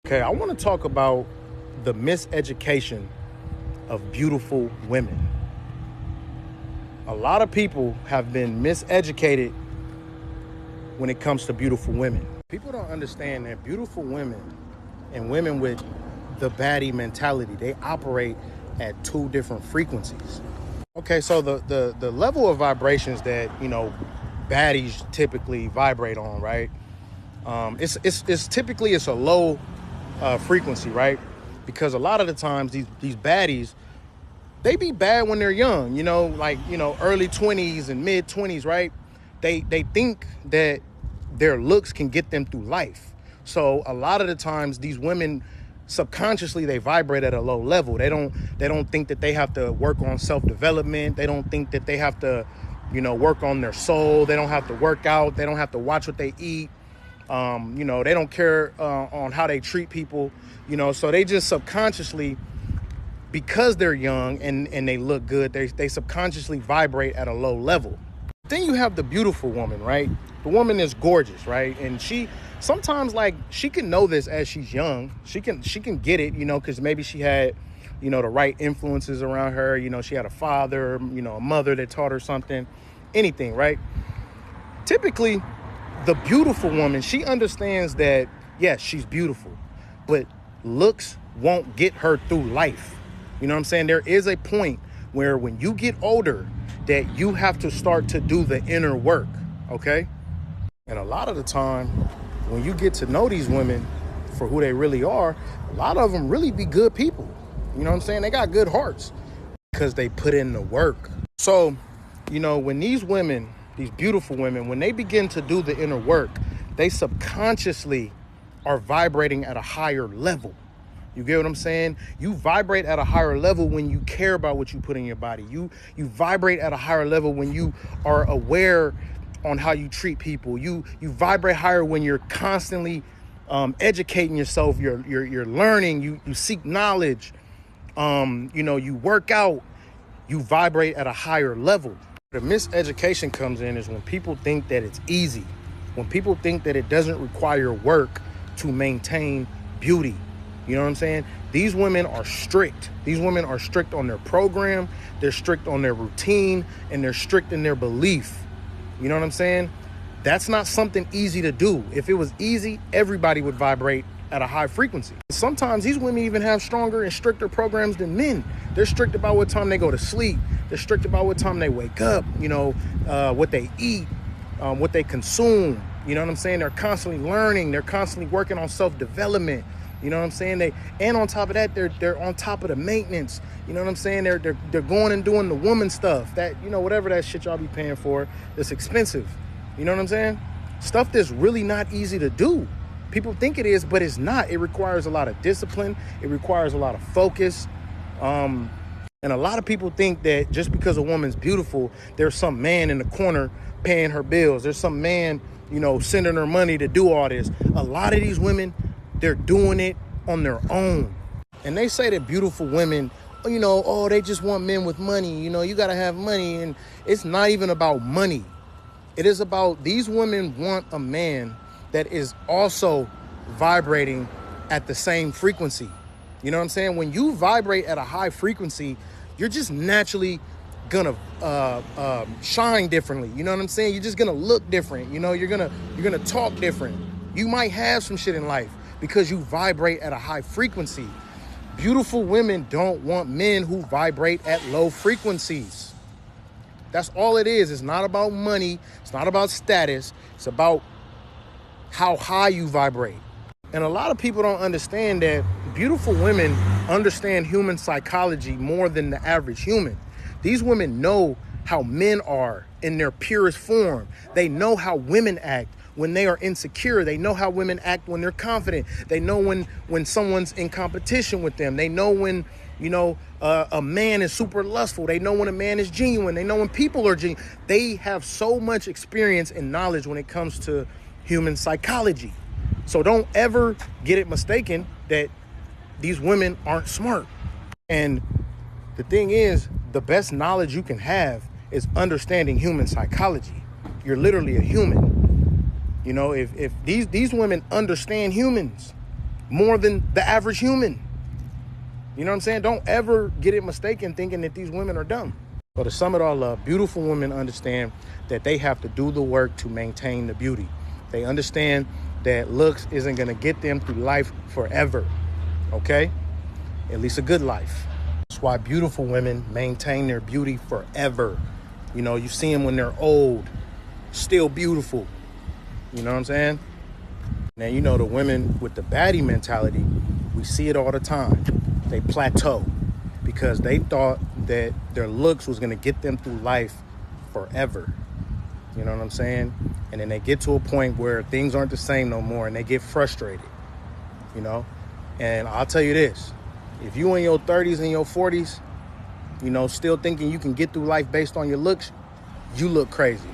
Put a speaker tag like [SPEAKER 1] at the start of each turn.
[SPEAKER 1] Okay, I want to talk about the miseducation of beautiful women. A lot of people have been miseducated when it comes to beautiful women. People don't understand that beautiful women and women with the baddie mentality, they operate at two different frequencies. Okay, so the level of vibrations that, baddies typically vibrate on, right? It's typically it's a low frequency, right? Because a lot of the times these baddies, they be bad when they're young, early 20s and mid 20s, right? They think that their looks can get them through life. So a lot of the times these women subconsciously they vibrate at a low level. They don't think that they have to work on self-development. They don't think that they have to, work on their soul. They don't have to work out. They don't have to watch what they eat. They don't care on how they treat people, so they just subconsciously, because they're young and they look good, they subconsciously vibrate at a low level. Then you have the beautiful woman, right? The woman is gorgeous, right? And she sometimes, like, she can know this as she's young. She can get it, because maybe she had, the right influences around her. She had a father, a mother that taught her something, anything, right? Typically, the beautiful woman, she understands that, yes, she's beautiful, but looks won't get her through life. You know what I'm saying? There is a point where when you get older that you have to start to do the inner work, okay? And a lot of the time, when you get to know these women for who they really are, a lot of them really be good people. You know what I'm saying? They got good hearts because they put in the work. So, when these women, these beautiful women, when they begin to do the inner work, they subconsciously are vibrating at a higher level. You get what I'm saying? You vibrate at a higher level when you care about what you put in your body. You vibrate at a higher level when you are aware on how you treat people. You vibrate higher when you're constantly educating yourself. You're learning. You seek knowledge. You work out. You vibrate at a higher level. The miseducation comes in is when people think that it's easy, when people think that it doesn't require work to maintain beauty. You know what I'm saying? These women are strict. These women are strict on their program, they're strict on their routine, and they're strict in their belief. You know what I'm saying? That's not something easy to do. If it was easy, everybody would vibrate at a high frequency. Sometimes these women even have stronger and stricter programs than men. They're strict about what time they go to sleep. They're strict about what time they wake up, what they eat, what they consume. You know what I'm saying? They're constantly learning. They're constantly working on self-development. You know what I'm saying? And on top of that, they're on top of the maintenance. You know what I'm saying? They're going and doing the woman stuff that, whatever that shit y'all be paying for, that's expensive. You know what I'm saying? Stuff that's really not easy to do. People think it is, but it's not. It requires a lot of discipline. It requires a lot of focus. And a lot of people think that just because a woman's beautiful, there's some man in the corner paying her bills. There's some man, sending her money to do all this. A lot of these women, they're doing it on their own. And they say that beautiful women, they just want men with money. You got to have money. And it's not even about money. It is about these women want a man that is also vibrating at the same frequency. You know what I'm saying? When you vibrate at a high frequency, you're just naturally gonna shine differently. You know what I'm saying? You're just gonna look different. You're gonna talk different. You might have some shit in life because you vibrate at a high frequency. Beautiful women don't want men who vibrate at low frequencies. That's all it is. It's not about money. It's not about status. It's about how high you vibrate. And a lot of people don't understand that beautiful women understand human psychology more than the average human. These women know how men are in their purest form. They know how women act when they are insecure. They know how women act when they're confident. They know when someone's in competition with them. They know when, a man is super lustful. They know when a man is genuine. They know when people are genuine. They have so much experience and knowledge when it comes to human psychology. So don't ever get it mistaken that these women aren't smart. And the thing is, the best knowledge you can have is understanding human psychology. You're literally a human. If these women understand humans, more than the average human. You know what I'm saying? Don't ever get it mistaken thinking that these women are dumb. So to sum it all up, beautiful women understand that they have to do the work to maintain the beauty. They understand that looks isn't going to get them through life forever, okay? At least a good life. That's why beautiful women maintain their beauty forever. You know, you see them when they're old, still beautiful. You know what I'm saying? Now, you know, the women with the baddie mentality, we see it all the time. They plateau because they thought that their looks was going to get them through life forever. You know what I'm saying? And then they get to a point where things aren't the same no more and they get frustrated, you know? And I'll tell you this, if you in your 30s and your 40s, you know, still thinking you can get through life based on your looks, you look crazy.